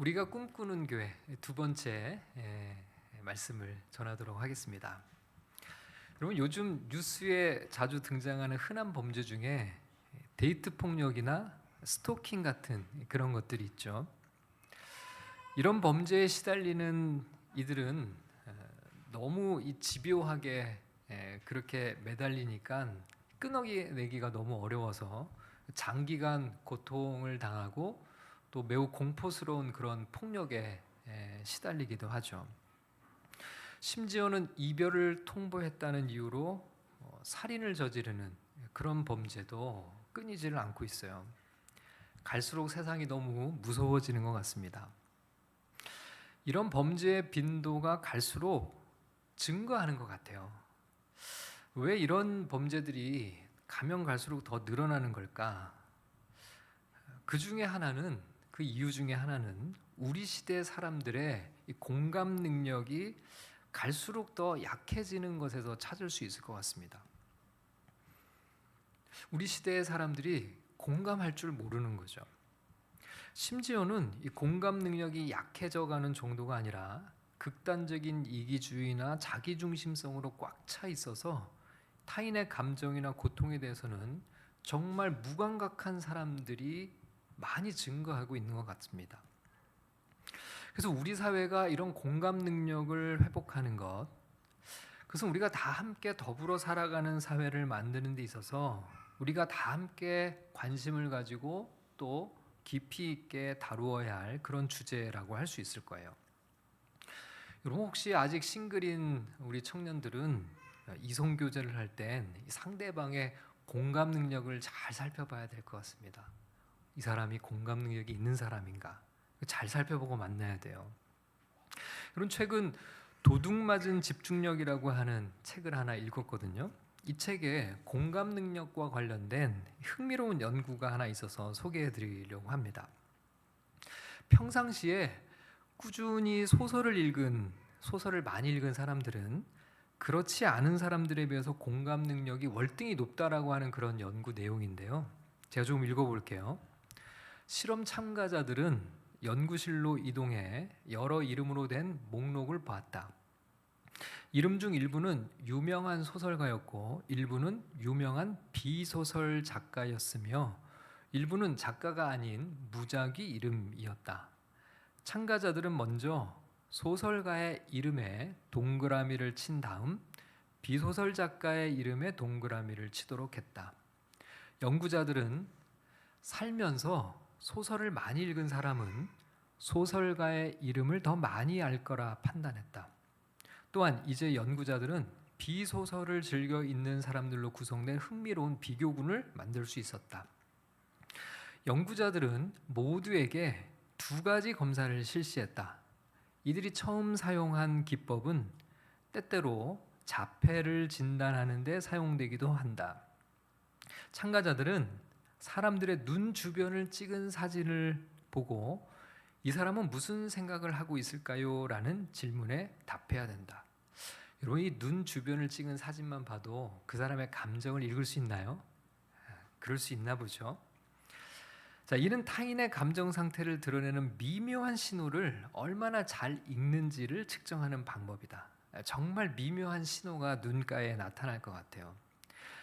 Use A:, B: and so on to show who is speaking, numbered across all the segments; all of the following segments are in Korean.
A: 우리가 꿈꾸는 교회 두 번째 말씀을 전하도록 하겠습니다. 여러분, 요즘 뉴스에 자주 등장하는 흔한 범죄 중에 데이트 폭력이나 스토킹 같은 그런 것들이 있죠. 이런 범죄에 시달리는 이들은 너무 집요하게 그렇게 매달리니까 끊어내기가 너무 어려워서 장기간 고통을 당하고 또 매우 공포스러운 그런 폭력에 시달리기도 하죠. 심지어는 이별을 통보했다는 이유로 살인을 저지르는 그런 범죄도 끊이지를 않고 있어요. 갈수록 세상이 너무 무서워지는 것 같습니다. 이런 범죄의 빈도가 갈수록 증가하는 것 같아요. 왜 이런 범죄들이 가면 갈수록 더 늘어나는 걸까? 그 이유 중에 하나는 우리 시대 사람들의 공감 능력이 갈수록 더 약해지는 것에서 찾을 수 있을 것 같습니다. 우리 시대의 사람들이 공감할 줄 모르는 거죠. 심지어는 이 공감 능력이 약해져가는 정도가 아니라 극단적인 이기주의나 자기중심성으로 꽉 차 있어서 타인의 감정이나 고통에 대해서는 정말 무감각한 사람들이 많이 증가하고 있는 것 같습니다. 그래서 우리 사회가 이런 공감 능력을 회복하는 것, 그것은 우리가 다 함께 더불어 살아가는 사회를 만드는 데 있어서 우리가 다 함께 관심을 가지고 또 깊이 있게 다루어야 할 그런 주제라고 할 수 있을 거예요. 여러분, 혹시 아직 싱글인 우리 청년들은 이성교제를 할 땐 상대방의 공감 능력을 잘 살펴봐야 될 것 같습니다. 이 사람이 공감 능력이 있는 사람인가 잘 살펴보고 만나야 돼요. 여러분, 최근 도둑맞은 집중력이라고 하는 책을 하나 읽었거든요. 이 책에 공감 능력과 관련된 흥미로운 연구가 하나 있어서 소개해 드리려고 합니다. 평상시에 꾸준히 소설을 많이 읽은 사람들은 그렇지 않은 사람들에 비해서 공감 능력이 월등히 높다라고 하는 그런 연구 내용인데요. 제가 조금 읽어볼게요. 실험 참가자들은 연구실로 이동해 여러 이름으로 된 목록을 보았다. 이름 중 일부는 유명한 소설가였고 일부는 유명한 비소설 작가였으며 일부는 작가가 아닌 무작위 이름이었다. 참가자들은 먼저 소설가의 이름에 동그라미를 친 다음 비소설 작가의 이름에 동그라미를 치도록 했다. 연구자들은 살면서 소설을 많이 읽은 사람은 소설가의 이름을 더 많이 알 거라 판단했다. 또한 이제 연구자들은 비소설을 즐겨 읽는 사람들로 구성된 흥미로운 비교군을 만들 수 있었다. 연구자들은 모두에게 두 가지 검사를 실시했다. 이들이 처음 사용한 기법은 때때로 자폐를 진단하는 데 사용되기도 한다. 참가자들은 사람들의 눈 주변을 찍은 사진을 보고 이 사람은 무슨 생각을 하고 있을까요? 라는 질문에 답해야 된다. 여러분, 이 눈 주변을 찍은 사진만 봐도 그 사람의 감정을 읽을 수 있나요? 그럴 수 있나 보죠. 자, 이는 타인의 감정 상태를 드러내는 미묘한 신호를 얼마나 잘 읽는지를 측정하는 방법이다. 정말 미묘한 신호가 눈가에 나타날 것 같아요.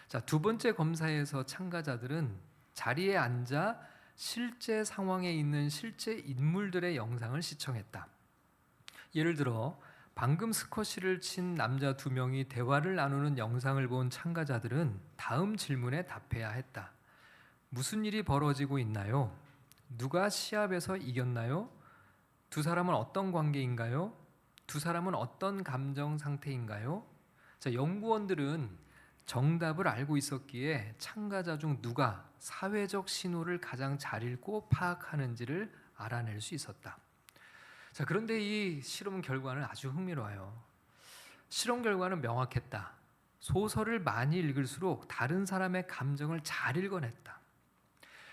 A: 자, 두 번째 검사에서 참가자들은 자리에 앉아 실제 상황에 있는 실제 인물들의 영상을 시청했다. 예를 들어 방금 스쿼시를 친 남자 두 명이 대화를 나누는 영상을 본 참가자들은 다음 질문에 답해야 했다. 무슨 일이 벌어지고 있나요? 누가 시합에서 이겼나요? 두 사람은 어떤 관계인가요? 두 사람은 어떤 감정 상태인가요? 자, 연구원들은 정답을 알고 있었기에 참가자 중 누가 사회적 신호를 가장 잘 읽고 파악하는지를 알아낼 수 있었다. 자, 그런데 이 실험 결과는 아주 흥미로워요. 실험 결과는 명확했다. 소설을 많이 읽을수록 다른 사람의 감정을 잘 읽어냈다.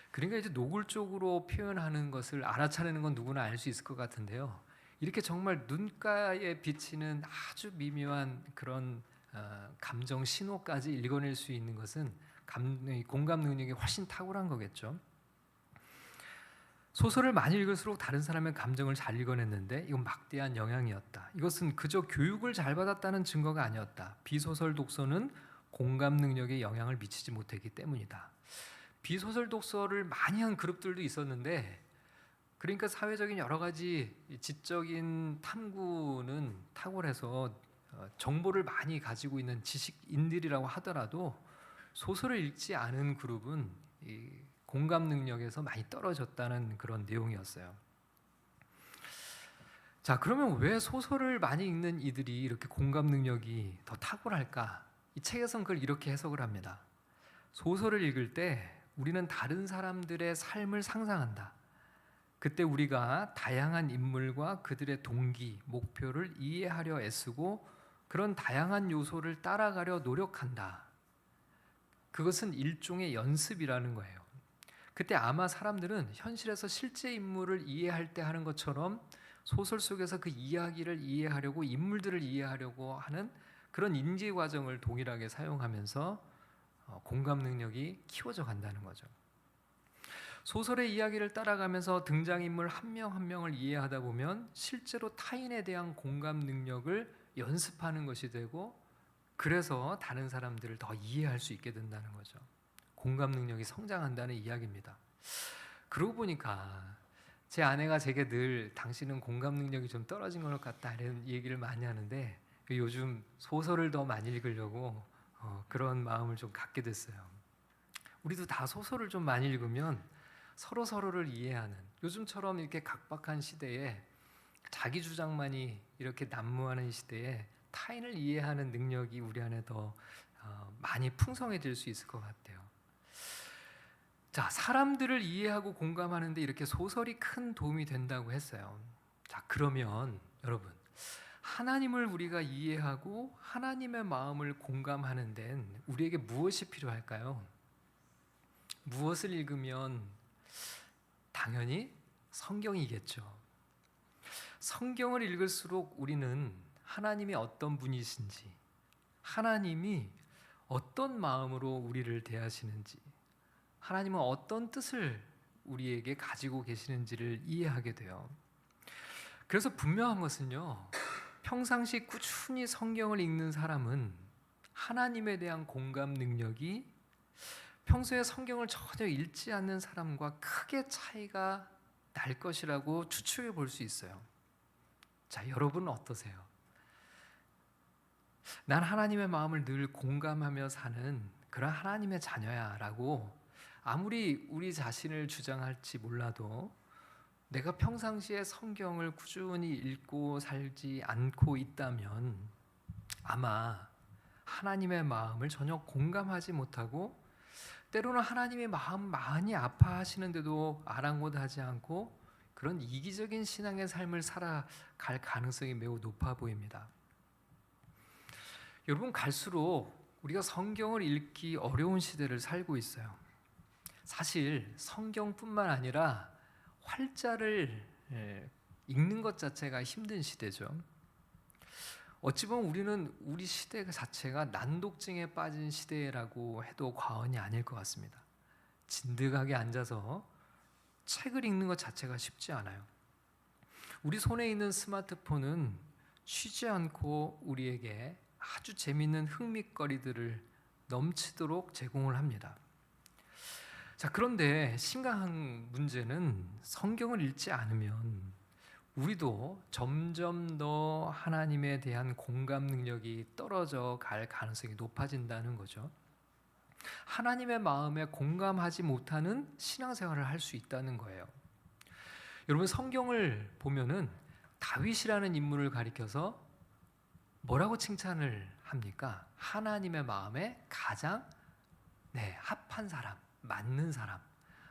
A: 그러니까 이제 노골적으로 표현하는 것을 알아차리는 건 누구나 알 수 있을 것 같은데요. 이렇게 정말 눈가에 비치는 아주 미묘한 그런 감정 신호까지 읽어낼 수 있는 것은 공감 능력이 훨씬 탁월한 거겠죠. 소설을 많이 읽을수록 다른 사람의 감정을 잘 읽어냈는데 이건 막대한 영향이었다. 이것은 그저 교육을 잘 받았다는 증거가 아니었다. 비소설 독서는 공감 능력에 영향을 미치지 못했기 때문이다. 비소설 독서를 많이 한 그룹들도 있었는데, 그러니까 사회적인 여러 가지 지적인 탐구는 탁월해서 정보를 많이 가지고 있는 지식인들이라고 하더라도 소설을 읽지 않은 그룹은 이 공감 능력에서 많이 떨어졌다는 그런 내용이었어요. 자, 그러면 왜 소설을 많이 읽는 이들이 이렇게 공감 능력이 더 탁월할까? 이 책에서는 그걸 이렇게 해석을 합니다. 소설을 읽을 때 우리는 다른 사람들의 삶을 상상한다. 그때 우리가 다양한 인물과 그들의 동기, 목표를 이해하려 애쓰고 그런 다양한 요소를 따라가려 노력한다. 그것은 일종의 연습이라는 거예요. 그때 아마 사람들은 현실에서 실제 인물을 이해할 때 하는 것처럼 소설 속에서 그 이야기를 이해하려고, 인물들을 이해하려고 하는 그런 인지 과정을 동일하게 사용하면서 공감 능력이 키워져 간다는 거죠. 소설의 이야기를 따라가면서 등장인물 한 명 한 명을 이해하다 보면 실제로 타인에 대한 공감 능력을 연습하는 것이 되고, 그래서 다른 사람들을 더 이해할 수 있게 된다는 거죠. 공감 능력이 성장한다는 이야기입니다. 그러고 보니까 제 아내가 제게 늘 당신은 공감 능력이 좀 떨어진 것 같다 이런 얘기를 많이 하는데, 요즘 소설을 더 많이 읽으려고 그런 마음을 좀 갖게 됐어요. 우리도 다 소설을 좀 많이 읽으면 서로를 이해하는, 요즘처럼 이렇게 각박한 시대에 자기 주장만이 이렇게 난무하는 시대에 타인을 이해하는 능력이 우리 안에 더 많이 풍성해질 수 있을 것 같아요. 자, 사람들을 이해하고 공감하는데 이렇게 소설이 큰 도움이 된다고 했어요. 자, 그러면 여러분, 하나님을 우리가 이해하고 하나님의 마음을 공감하는 데는 우리에게 무엇이 필요할까요? 무엇을 읽으면? 당연히 성경이겠죠. 성경을 읽을수록 우리는 하나님이 어떤 분이신지, 하나님이 어떤 마음으로 우리를 대하시는지, 하나님은 어떤 뜻을 우리에게 가지고 계시는지를 이해하게 돼요. 그래서 분명한 것은요, 평상시 꾸준히 성경을 읽는 사람은 하나님에 대한 공감 능력이 평소에 성경을 전혀 읽지 않는 사람과 크게 차이가 날 것이라고 추측해 볼 수 있어요. 자, 여러분은 어떠세요? 난 하나님의 마음을 늘 공감하며 사는 그런 하나님의 자녀야 라고 아무리 우리 자신을 주장할지 몰라도, 내가 평상시에 성경을 꾸준히 읽고 살지 않고 있다면 아마 하나님의 마음을 전혀 공감하지 못하고, 때로는 하나님의 마음 많이 아파하시는데도 아랑곳하지 않고 그런 이기적인 신앙의 삶을 살아갈 가능성이 매우 높아 보입니다. 여러분, 갈수록 우리가 성경을 읽기 어려운 시대를 살고 있어요. 사실 성경뿐만 아니라 활자를 읽는 것 자체가 힘든 시대죠. 어찌 보면 우리는 우리 시대 자체가 난독증에 빠진 시대라고 해도 과언이 아닐 것 같습니다. 진득하게 앉아서 책을 읽는 것 자체가 쉽지 않아요. 우리 손에 있는 스마트폰은 쉬지 않고 우리에게 아주 재미있는 흥미거리들을 넘치도록 제공을 합니다. 자, 그런데 심각한 문제는 성경을 읽지 않으면 우리도 점점 더 하나님에 대한 공감 능력이 떨어져 갈 가능성이 높아진다는 거죠. 하나님의 마음에 공감하지 못하는 신앙생활을 할 수 있다는 거예요. 여러분, 성경을 보면은 다윗이라는 인물을 가리켜서 뭐라고 칭찬을 합니까? 하나님의 마음에 가장 합한 사람, 맞는 사람,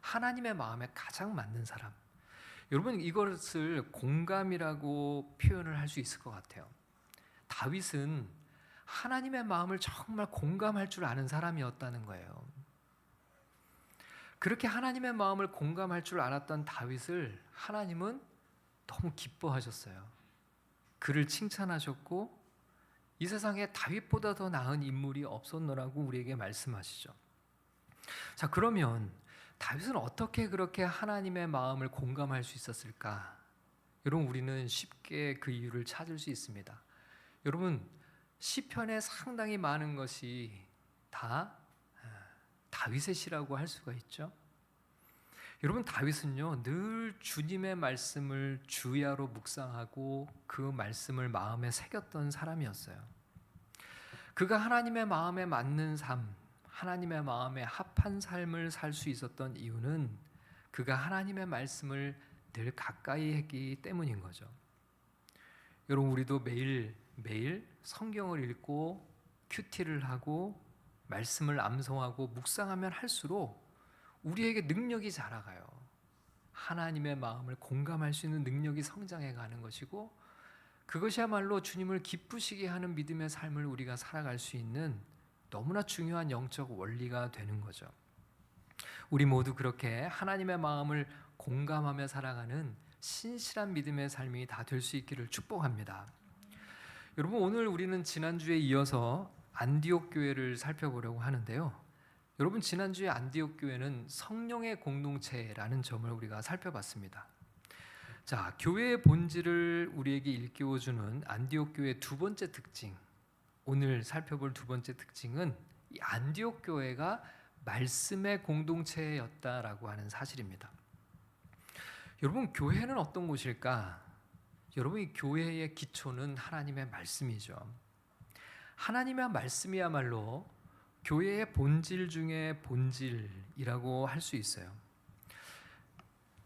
A: 하나님의 마음에 가장 맞는 사람. 여러분, 이것을 공감이라고 표현을 할 수 있을 것 같아요. 다윗은 하나님의 마음을 정말 공감할 줄 아는 사람이었다는 거예요. 그렇게 하나님의 마음을 공감할 줄 알았던 다윗을 하나님은 너무 기뻐하셨어요. 그를 칭찬하셨고, 이 세상에 다윗보다 더 나은 인물이 없었노라고 우리에게 말씀하시죠. 자, 그러면 다윗은 어떻게 그렇게 하나님의 마음을 공감할 수 있었을까? 여러분, 우리는 쉽게 그 이유를 찾을 수 있습니다. 여러분, 시편에 상당히 많은 것이 다 다윗의 시라고 할 수가 있죠. 여러분, 다윗은요 늘 주님의 말씀을 주야로 묵상하고 그 말씀을 마음에 새겼던 사람이었어요. 그가 하나님의 마음에 맞는 삶, 하나님의 마음에 합한 삶을 살 수 있었던 이유는 그가 하나님의 말씀을 늘 가까이 했기 때문인 거죠. 여러분, 우리도 매일 성경을 읽고 큐티를 하고 말씀을 암송하고 묵상하면 할수록 우리에게 능력이 자라가요. 하나님의 마음을 공감할 수 있는 능력이 성장해 가는 것이고, 그것이야말로 주님을 기쁘시게 하는 믿음의 삶을 우리가 살아갈 수 있는 너무나 중요한 영적 원리가 되는 거죠. 우리 모두 그렇게 하나님의 마음을 공감하며 살아가는 신실한 믿음의 삶이 다 될 수 있기를 축복합니다. 여러분, 오늘 우리는 지난주에 이어서 안디옥 교회를 살펴보려고 하는데요. 여러분, 지난주에 안디옥 교회는 성령의 공동체라는 점을 우리가 살펴봤습니다. 자, 교회의 본질을 우리에게 일깨워주는 안디옥 교회의 두 번째 특징, 오늘 살펴볼 두 번째 특징은 이 안디옥 교회가 말씀의 공동체였다라고 하는 사실입니다. 여러분, 교회는 어떤 곳일까? 여러분, 이 교회의 기초는 하나님의 말씀이죠. 하나님의 말씀이야말로 교회의 본질 중에 본질이라고 할 수 있어요.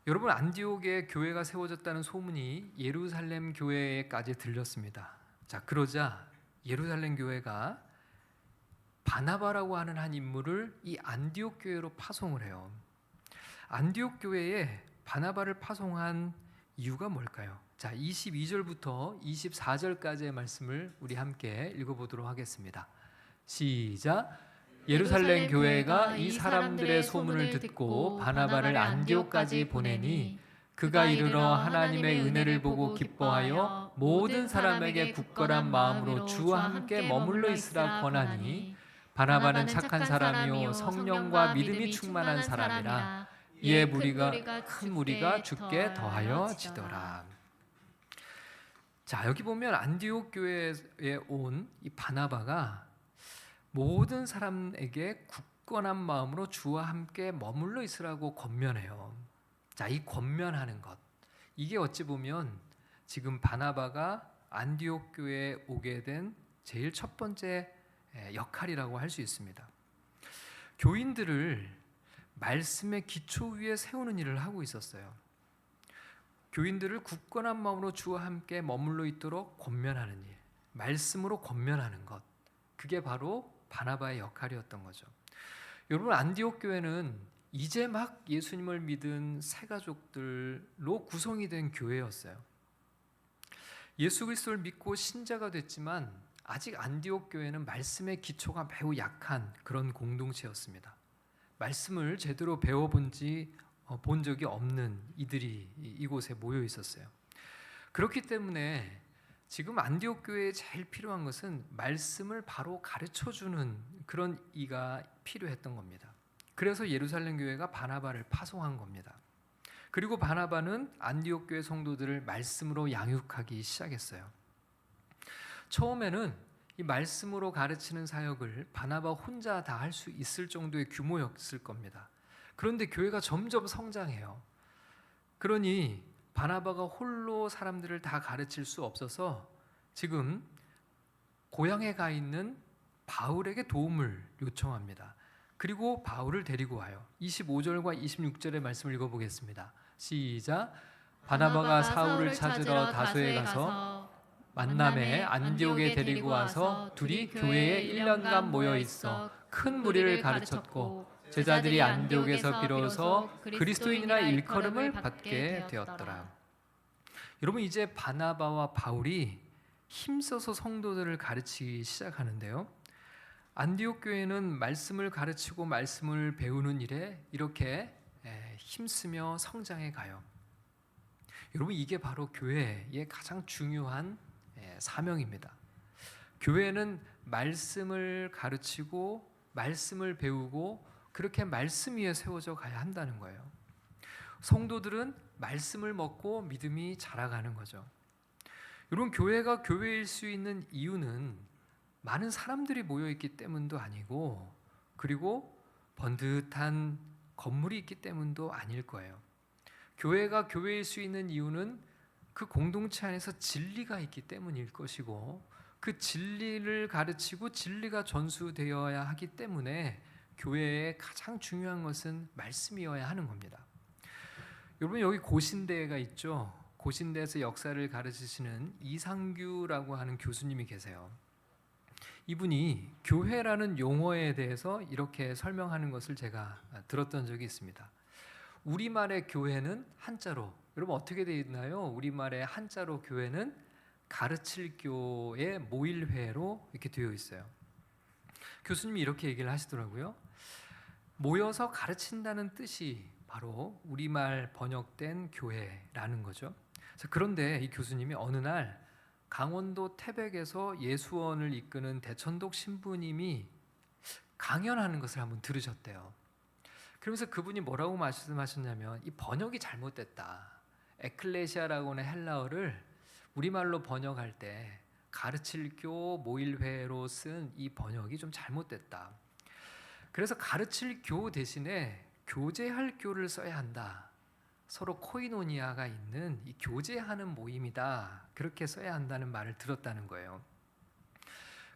A: 여러분, 안디옥에 교회가 세워졌다는 소문이 예루살렘 교회에까지 들렸습니다. 자, 그러자 예루살렘 교회가 바나바라고 하는 한 인물을 이 안디옥 교회로 파송을 해요. 안디옥 교회에 바나바를 파송한 이유가 뭘까요? 자, 22절부터 24절까지의 말씀을 우리 함께 읽어보도록 하겠습니다. 시작. 예루살렘 교회가 이 사람들의 소문을 듣고 바나바를 안디옥까지 보내니 그가 이르러 하나님의 은혜를 보고 기뻐하여 모든 사람에게 굳건한 마음으로 주와 함께 머물러 있으라 권하니, 바나바는 착한 사람이요 성령과 믿음이 충만한 사람이라. 이에 큰 무리가 죽게 더하여 지더라. 자, 여기 보면 안디옥 교회에 온 이 바나바가 모든 사람에게 굳건한 마음으로 주와 함께 머물러 있으라고 권면해요. 자, 이 권면하는 것, 이게 어찌 보면 지금 바나바가 안디옥 교회에 오게 된 제일 첫 번째 역할이라고 할 수 있습니다. 교인들을 말씀의 기초 위에 세우는 일을 하고 있었어요. 교인들을 굳건한 마음으로 주와 함께 머물러 있도록 권면하는 일, 말씀으로 권면하는 것, 그게 바로 바나바의 역할이었던 거죠. 여러분, 안디옥 교회는 이제 막 예수님을 믿은 새 가족들로 구성이 된 교회였어요. 예수 그리스도를 믿고 신자가 됐지만 아직 안디옥 교회는 말씀의 기초가 매우 약한 그런 공동체였습니다. 말씀을 제대로 배워본 적이 없는 이들이 이곳에 모여 있었어요. 그렇기 때문에 지금 안디옥 교회에 제일 필요한 것은 말씀을 바로 가르쳐주는 그런 이가 필요했던 겁니다. 그래서 예루살렘 교회가 바나바를 파송한 겁니다. 그리고 바나바는 안디옥 교회 성도들을 말씀으로 양육하기 시작했어요. 처음에는 이 말씀으로 가르치는 사역을 바나바 혼자 다 할 수 있을 정도의 규모였을 겁니다. 그런데 교회가 점점 성장해요. 그러니 바나바가 홀로 사람들을 다 가르칠 수 없어서 지금 고향에 가 있는 바울에게 도움을 요청합니다. 그리고 바울을 데리고 와요. 25절과 26절의 말씀을 읽어보겠습니다. 시작. 바나바가 사울을 찾으러 다소에 가서 만남에 안디옥에 데리고 와서 둘이 교회에 1년간 모여 있어 큰 무리를 가르쳤고, 제자들이 안디옥에서 비로소 그리스도인이라 일컬음을 받게 되었더라. 여러분, 이제 바나바와 바울이 힘써서 성도들을 가르치기 시작하는데요. 안디옥 교회는 말씀을 가르치고 말씀을 배우는 일에 이렇게 힘쓰며 성장해 가요. 여러분, 이게 바로 교회의 가장 중요한 사명입니다. 교회는 말씀을 가르치고 말씀을 배우고 그렇게 말씀 위에 세워져 가야 한다는 거예요. 성도들은 말씀을 먹고 믿음이 자라가는 거죠. 여러분, 교회가 교회일 수 있는 이유는 많은 사람들이 모여 있기 때문도 아니고, 그리고 번듯한 건물이 있기 때문도 아닐 거예요. 교회가 교회일 수 있는 이유는 그 공동체 안에서 진리가 있기 때문일 것이고, 그 진리를 가르치고 진리가 전수되어야 하기 때문에 교회의 가장 중요한 것은 말씀이어야 하는 겁니다. 여러분, 여기 고신대가 있죠. 고신대에서 역사를 가르치시는 이상규라고 하는 교수님이 계세요. 이분이 교회라는 용어에 대해서 이렇게 설명하는 것을 제가 들었던 적이 있습니다. 우리말의 교회는 한자로, 여러분 어떻게 되어 있나요? 우리말의 한자로 교회는 가르칠 교의 모일회로 이렇게 되어 있어요. 교수님이 이렇게 얘기를 하시더라고요. 모여서 가르친다는 뜻이 바로 우리말 번역된 교회라는 거죠. 그런데 이 교수님이 어느 날 강원도 태백에서 예수원을 이끄는 대천독 신부님이 강연하는 것을 한번 들으셨대요. 그러면서 그분이 뭐라고 말씀하셨냐면, 이 번역이 잘못됐다. 에클레시아라고 하는 헬라어를 우리말로 번역할 때 가르칠 교 모일회로 쓴 이 번역이 좀 잘못됐다. 그래서 가르칠 교 대신에 교제할 교를 써야 한다. 서로 코이노니아가 있는 이 교제하는 모임이다. 그렇게 써야 한다는 말을 들었다는 거예요.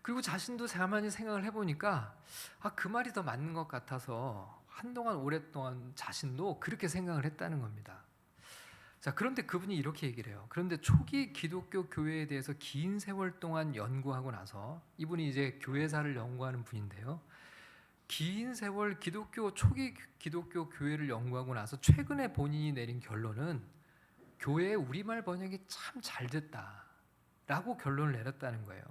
A: 그리고 자신도 가만히 생각을 해보니까 그 말이 더 맞는 것 같아서 한동안 오랫동안 자신도 그렇게 생각을 했다는 겁니다. 자, 그런데 그분이 이렇게 얘기를 해요. 그런데 초기 기독교 교회에 대해서 긴 세월 동안 연구하고 나서, 이분이 이제 교회사를 연구하는 분인데요. 긴 세월 초기 기독교 교회를 연구하고 나서 최근에 본인이 내린 결론은 교회의 우리말 번역이 참 잘 됐다라고 결론을 내렸다는 거예요.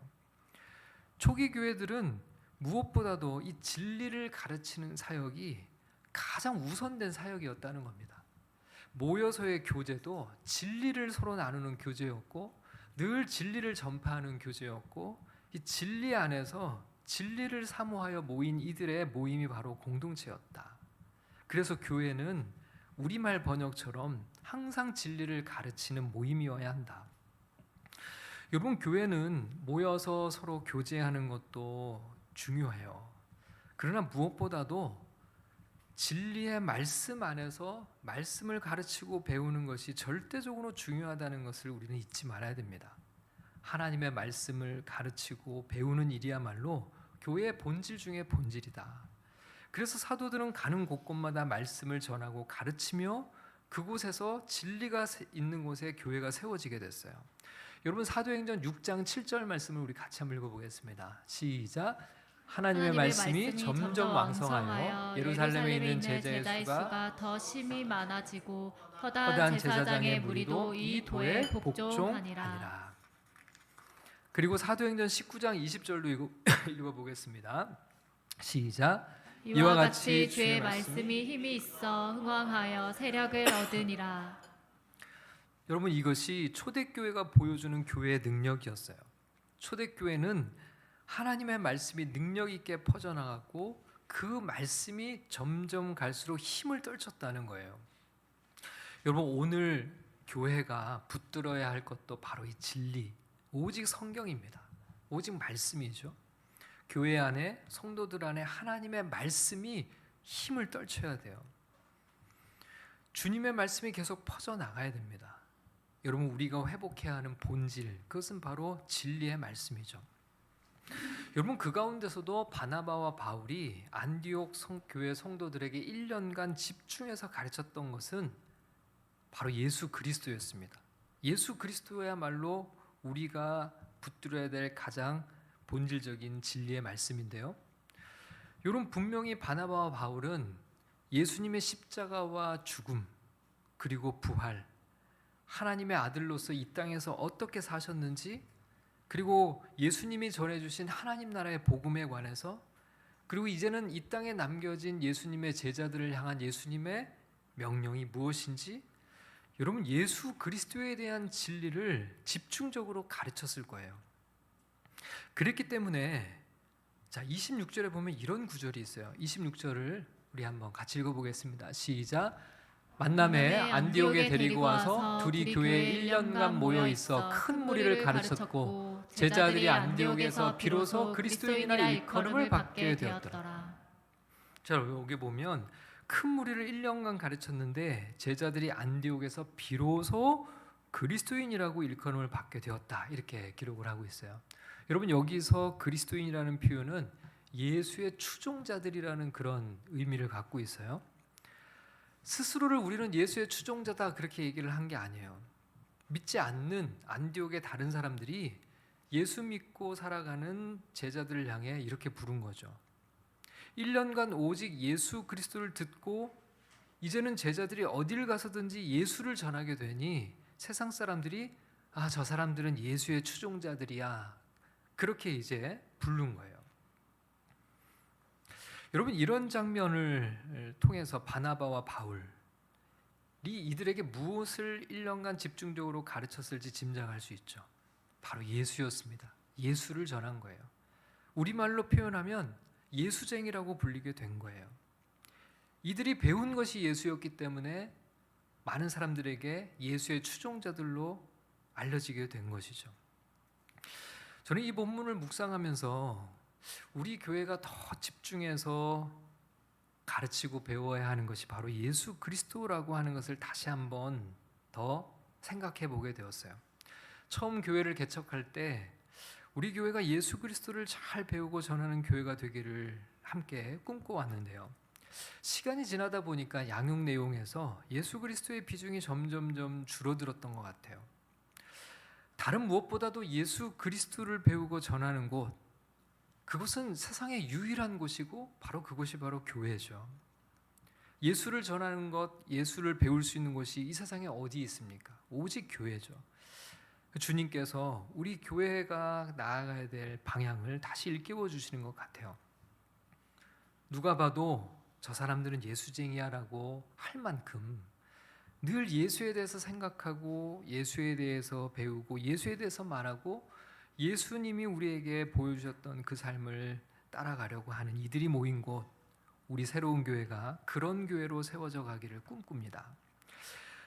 A: 초기 교회들은 무엇보다도 이 진리를 가르치는 사역이 가장 우선된 사역이었다는 겁니다. 모여서의 교제도 진리를 서로 나누는 교제였고, 늘 진리를 전파하는 교제였고, 이 진리 안에서 진리를 사모하여 모인 이들의 모임이 바로 공동체였다. 그래서 교회는 우리말 번역처럼 항상 진리를 가르치는 모임이어야 한다. 여러분, 교회는 모여서 서로 교제하는 것도 중요해요. 그러나 무엇보다도 진리의 말씀 안에서 말씀을 가르치고 배우는 것이 절대적으로 중요하다는 것을 우리는 잊지 말아야 됩니다. 하나님의 말씀을 가르치고 배우는 일이야말로 교회의 본질 중에 본질이다. 그래서 사도들은 가는 곳곳마다 말씀을 전하고 가르치며 그곳에서 진리가 있는 곳에 교회가 세워지게 됐어요. 여러분, 사도행전 6장 7절 말씀을 우리 같이 한번 읽어보겠습니다. 시작. 하나님의 말씀이 점점 왕성하여 예루살렘에 있는 제자의 수가
B: 더 심히 많아지고
A: 허다한 제사장의 무리도 이 도에 복종하니라. 그리고 사도행전 19장 20절도 읽어보겠습니다. 시작.
B: 이와 같이 주의 말씀이 힘이 있어 흥왕하여 세력을 얻으니라.
A: 여러분, 이것이 초대교회가 보여주는 교회의 능력이었어요. 초대교회는 하나님의 말씀이 능력 있게 퍼져나갔고 그 말씀이 점점 갈수록 힘을 떨쳤다는 거예요. 여러분, 오늘 교회가 붙들어야 할 것도 바로 이 진리, 오직 성경입니다. 오직 말씀이죠. 교회 안에, 성도들 안에 하나님의 말씀이 힘을 떨쳐야 돼요. 주님의 말씀이 계속 퍼져나가야 됩니다. 여러분, 우리가 회복해야 하는 본질, 그것은 바로 진리의 말씀이죠. 여러분, 그 가운데서도 바나바와 바울이 안디옥 교회 성도들에게 1년간 집중해서 가르쳤던 것은 바로 예수 그리스도였습니다. 예수 그리스도야말로 우리가 붙들어야 될 가장 본질적인 진리의 말씀인데요. 여러분, 분명히 바나바와 바울은 예수님의 십자가와 죽음, 그리고 부활, 하나님의 아들로서 이 땅에서 어떻게 사셨는지, 그리고 예수님이 전해주신 하나님 나라의 복음에 관해서, 그리고 이제는 이 땅에 남겨진 예수님의 제자들을 향한 예수님의 명령이 무엇인지, 여러분, 예수 그리스도에 대한 진리를 집중적으로 가르쳤을 거예요. 그랬기 때문에 26절에 보면 이런 구절이 있어요. 26절을 우리 한번 같이 읽어보겠습니다. 시작. 만남에 안디옥에 데리고 와서 둘이 교회에 1년간 모여 있어 큰 무리를 가르쳤고 제자들이 안디옥에서 비로소 그리스도인이라 일컬음을 받게 되었더라. 자, 여기 보면 큰 무리를 1년간 가르쳤는데 제자들이 안디옥에서 비로소 그리스도인이라고 일컬음을 받게 되었다. 이렇게 기록을 하고 있어요. 여러분, 여기서 그리스도인이라는 표현은 예수의 추종자들이라는 그런 의미를 갖고 있어요. 스스로를 우리는 예수의 추종자다 그렇게 얘기를 한 게 아니에요. 믿지 않는 안디옥의 다른 사람들이 예수 믿고 살아가는 제자들을 향해 이렇게 부른 거죠. 1년간 오직 예수 그리스도를 듣고 이제는 제자들이 어딜 가서든지 예수를 전하게 되니 세상 사람들이 저 사람들은 예수의 추종자들이야. 그렇게 이제 부른 거예요. 여러분, 이런 장면을 통해서 바나바와 바울이 이들에게 무엇을 1년간 집중적으로 가르쳤을지 짐작할 수 있죠. 바로 예수였습니다. 예수를 전한 거예요. 우리말로 표현하면 예수쟁이라고 불리게 된 거예요. 이들이 배운 것이 예수였기 때문에 많은 사람들에게 예수의 추종자들로 알려지게 된 것이죠. 저는 이 본문을 묵상하면서 우리 교회가 더 집중해서 가르치고 배워야 하는 것이 바로 예수 그리스도라고 하는 것을 다시 한번 더 생각해 보게 되었어요. 처음 교회를 개척할 때 우리 교회가 예수 그리스도를 잘 배우고 전하는 교회가 되기를 함께 꿈꿔왔는데요. 시간이 지나다 보니까 양육 내용에서 예수 그리스도의 비중이 점점점 줄어들었던 것 같아요. 다른 무엇보다도 예수 그리스도를 배우고 전하는 곳, 그것은 세상의 유일한 곳이고 그것이 바로 교회죠. 예수를 전하는 것, 예수를 배울 수 있는 곳이 이 세상에 어디 있습니까? 오직 교회죠. 주님께서 우리 교회가 나아가야 될 방향을 다시 일깨워 주시는 것 같아요. 누가 봐도 저 사람들은 예수쟁이야라고 할 만큼 늘 예수에 대해서 생각하고 예수에 대해서 배우고 예수에 대해서 말하고 예수님이 우리에게 보여주셨던 그 삶을 따라가려고 하는 이들이 모인 곳, 우리 새로운 교회가 그런 교회로 세워져 가기를 꿈꿉니다.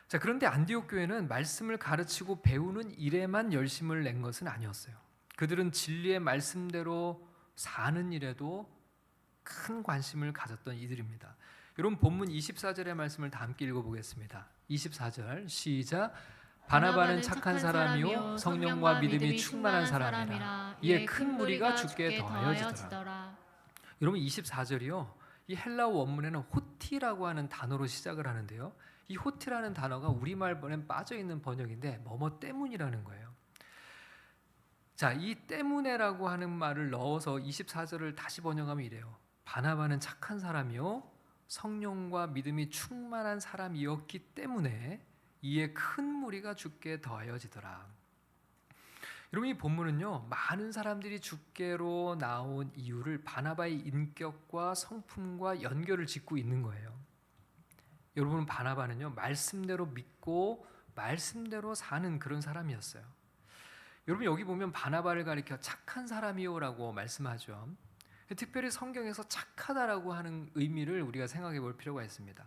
A: 자, 그런데 안디옥 교회는 말씀을 가르치고 배우는 일에만 열심을 낸 것은 아니었어요. 그들은 진리의 말씀대로 사는 일에도 큰 관심을 가졌던 이들입니다. 여러분, 본문 24절의 말씀을 다 함께 읽어보겠습니다. 24절 시작. 바나바는 착한 사람이요 성령과 믿음이 충만한 사람이라 이에 큰 무리가 주께 더하여지더라. 여러분, 24절이요, 이 헬라어 원문에는 호티라고 하는 단어로 시작을 하는데요, 이 호티라는 단어가 우리말번엔 빠져있는 번역인데 뭐뭐 때문이라는 거예요. 자, 이 때문에라고 하는 말을 넣어서 24절을 다시 번역하면 이래요. 바나바는 착한 사람이요 성령과 믿음이 충만한 사람이었기 때문에 이에 큰 무리가 주께 더하여지더라. 여러분, 이 본문은요, 많은 사람들이 주께로 나온 이유를 바나바의 인격과 성품과 연결을 짓고 있는 거예요. 여러분, 바나바는요, 말씀대로 믿고 말씀대로 사는 그런 사람이었어요. 여러분, 여기 보면 바나바를 가리켜 착한 사람이요라고 말씀하죠. 특별히 성경에서 착하다라고 하는 의미를 우리가 생각해 볼 필요가 있습니다.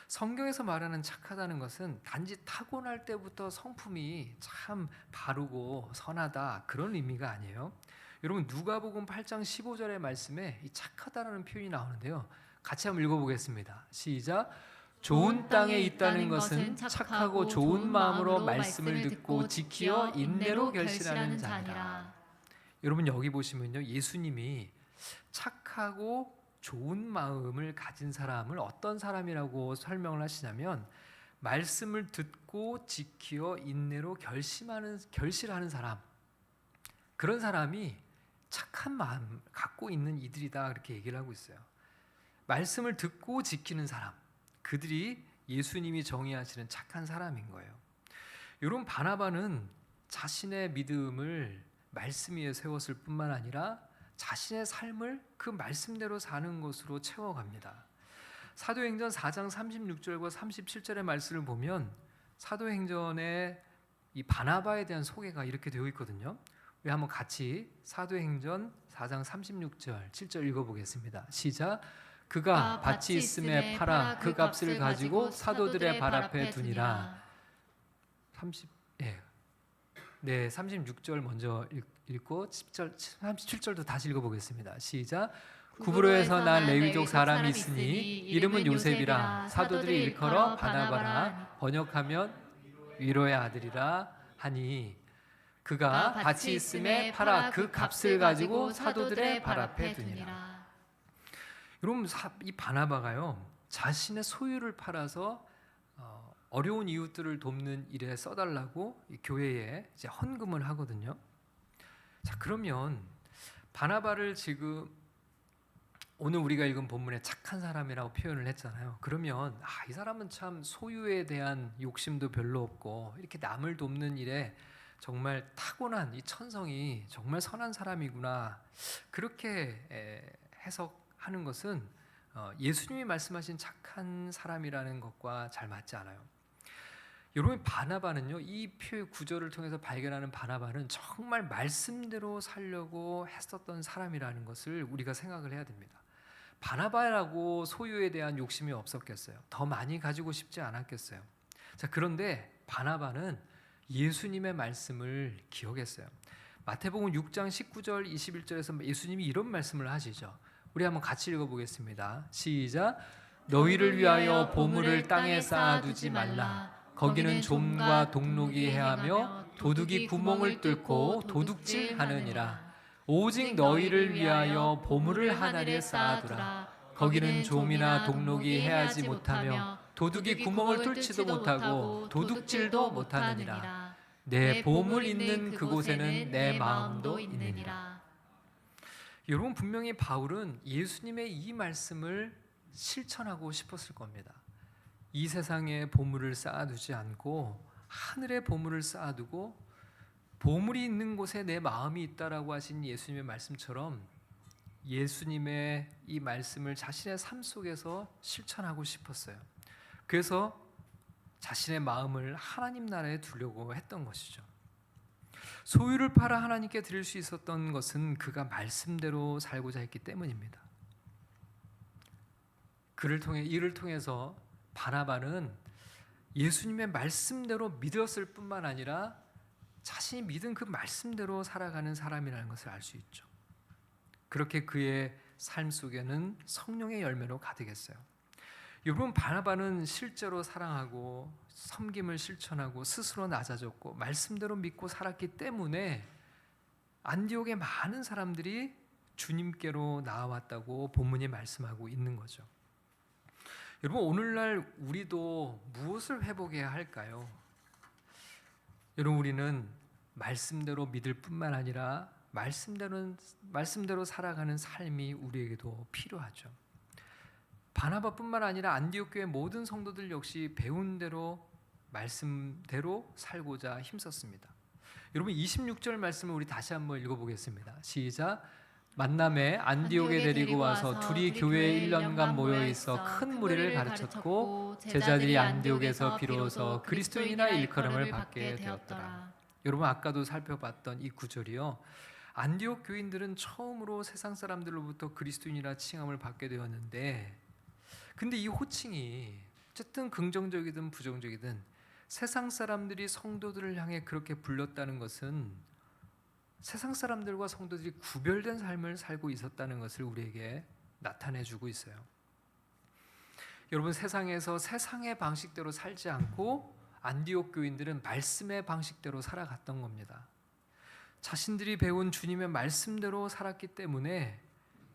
A: 성경에서 말하는 착하다는 것은 단지 타고날 때부터 성품이 참 바르고 선하다 그런 의미가 아니에요. 여러분, 누가복음 8장 15절의 말씀에 이 착하다라는 표현이 나오는데요, 같이 한번 읽어보겠습니다. 시작. 좋은 땅에 있다는 것은 착하고 좋은 마음으로 말씀을 듣고 지키어 인내로 결실하는 자니라. 여러분, 여기 보시면요, 예수님이 착하고 좋은 마음을 가진 사람을 어떤 사람이라고 설명을 하시냐면 말씀을 듣고 지키어 인내로 결실하는 사람, 그런 사람이 착한 마음 갖고 있는 이들이다 그렇게 얘기를 하고 있어요. 말씀을 듣고 지키는 사람, 그들이 예수님이 정의하시는 착한 사람인 거예요. 여러분, 바나바는 자신의 믿음을 말씀 위에 세웠을 뿐만 아니라 자신의 삶을 그 말씀대로 사는 것으로 채워갑니다. 사도행전 4장 36절과 37절의 말씀을 보면 사도행전의 이 바나바에 대한 소개가 이렇게 되어 있거든요. 우리 한번 같이 사도행전 4장 36절 7절 읽어보겠습니다. 시작. 그가 밭이 있음에 팔아 그 값을 가지고 사도들의 발 앞에 두니라. 30 예. 네, 36절 먼저 읽고 10절 37절도 다시 읽어보겠습니다. 시작. 구브로에서 난 레위족 사람이 있으니 이름은 요셉이라. 사도들이 일컬어 바나바라. 번역하면 위로의 아들이라 하니 그가 밭이 있음에 팔아 그 값을 가지고 사도들의 발 앞에 두니라. 여러분, 이 바나바가요 자신의 소유를 팔아서 어려운 이웃들을 돕는 일에 써달라고 이 교회에 이제 헌금을 하거든요. 자, 그러면 바나바를 지금 오늘 우리가 읽은 본문에 착한 사람이라고 표현을 했잖아요. 그러면 이 사람은 참 소유에 대한 욕심도 별로 없고 이렇게 남을 돕는 일에 정말 타고난 이 천성이 정말 선한 사람이구나, 그렇게 해석하는 것은 예수님이 말씀하신 착한 사람이라는 것과 잘 맞지 않아요. 여러분, 바나바는요, 이 표의 구절을 통해서 발견하는 바나바는 정말 말씀대로 살려고 했었던 사람이라는 것을 우리가 생각을 해야 됩니다. 바나바라고 소유에 대한 욕심이 없었겠어요? 더 많이 가지고 싶지 않았겠어요? 자, 그런데 바나바는 예수님의 말씀을 기억했어요. 마태복음 6장 19절 21절에서 예수님이 이런 말씀을 하시죠. 우리 한번 같이 읽어보겠습니다. 시작. 너희를 위하여 보물을 땅에 쌓아두지 말라. 거기는 좀과 독록이 해하며 도둑이 구멍을 뚫고 도둑질하느니라. 오직 너희를 위하여 보물을 하늘에 쌓아두라. 거기는 좀이나 독록이 해하지 못하며 도둑이 구멍을 뚫지도 못하고 도둑질도 못하느니라. 내 보물 있는 그곳에는 내 마음도 있느니라. 여러분, 분명히 바울은 예수님의 이 말씀을 실천하고 싶었을 겁니다. 이 세상에 보물을 쌓아두지 않고 하늘에 보물을 쌓아두고 보물이 있는 곳에 내 마음이 있다라고 하신 예수님의 말씀처럼 예수님의 이 말씀을 자신의 삶 속에서 실천하고 싶었어요. 그래서 자신의 마음을 하나님 나라에 두려고 했던 것이죠. 소유를 팔아 하나님께 드릴 수 있었던 것은 그가 말씀대로 살고자 했기 때문입니다. 이를 통해서 바나바는 예수님의 말씀대로 믿었을 뿐만 아니라 자신이 믿은 그 말씀대로 살아가는 사람이라는 것을 알 수 있죠. 그렇게 그의 삶 속에는 성령의 열매로 가득했어요. 여러분, 바나바는 실제로 사랑하고 섬김을 실천하고 스스로 낮아졌고 말씀대로 믿고 살았기 때문에 안디옥의 많은 사람들이 주님께로 나아왔다고 본문이 말씀하고 있는 거죠. 여러분, 오늘날 우리도 무엇을 회복해야 할까요? 여러분, 우리는 말씀대로 믿을 뿐만 아니라 말씀대로 살아가는 삶이 우리에게도 필요하죠. 바나바뿐만 아니라 안디옥 교회 모든 성도들 역시 배운 대로 말씀대로 살고자 힘썼습니다. 여러분, 26절 말씀을 우리 다시 한번 읽어보겠습니다. 시작. 만남에 안디옥에 데리고 와서 둘이 교회에 1년간 모여 있어 큰 무리를 가르쳤고 제자들이 안디옥에서 비로소 그리스도인이라 일컬음을 받게 되었더라. 여러분, 아까도 살펴봤던 이 구절이요, 안디옥 교인들은 처음으로 세상 사람들로부터 그리스도인이라 칭함을 받게 되었는데, 근데 이 호칭이 어쨌든 긍정적이든 부정적이든 세상 사람들이 성도들을 향해 그렇게 불렀다는 것은 세상 사람들과 성도들이 구별된 삶을 살고 있었다는 것을 우리에게 나타내주고 있어요. 여러분, 세상에서 세상의 방식대로 살지 않고 안디옥 교인들은 말씀의 방식대로 살아갔던 겁니다. 자신들이 배운 주님의 말씀대로 살았기 때문에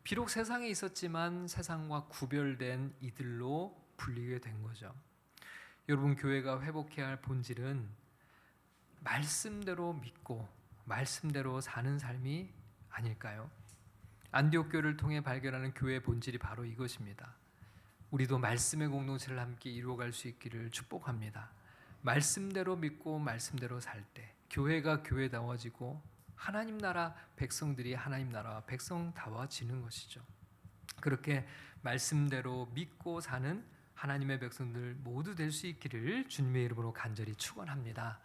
A: 비록 세상에 있었지만 세상과 구별된 이들로 불리게 된 거죠. 여러분, 교회가 회복해야 할 본질은 말씀대로 믿고 말씀대로 사는 삶이 아닐까요? 안디옥 교회를 통해 발견하는 교회의 본질이 바로 이것입니다. 우리도 말씀의 공동체를 함께 이루어갈 수 있기를 축복합니다. 말씀대로 믿고 말씀대로 살 때 교회가 교회다워지고 하나님 나라 백성들이 하나님 나라와 백성다워지는 것이죠. 그렇게 말씀대로 믿고 사는 하나님의 백성들 모두 될 수 있기를 주님의 이름으로 간절히 축원합니다.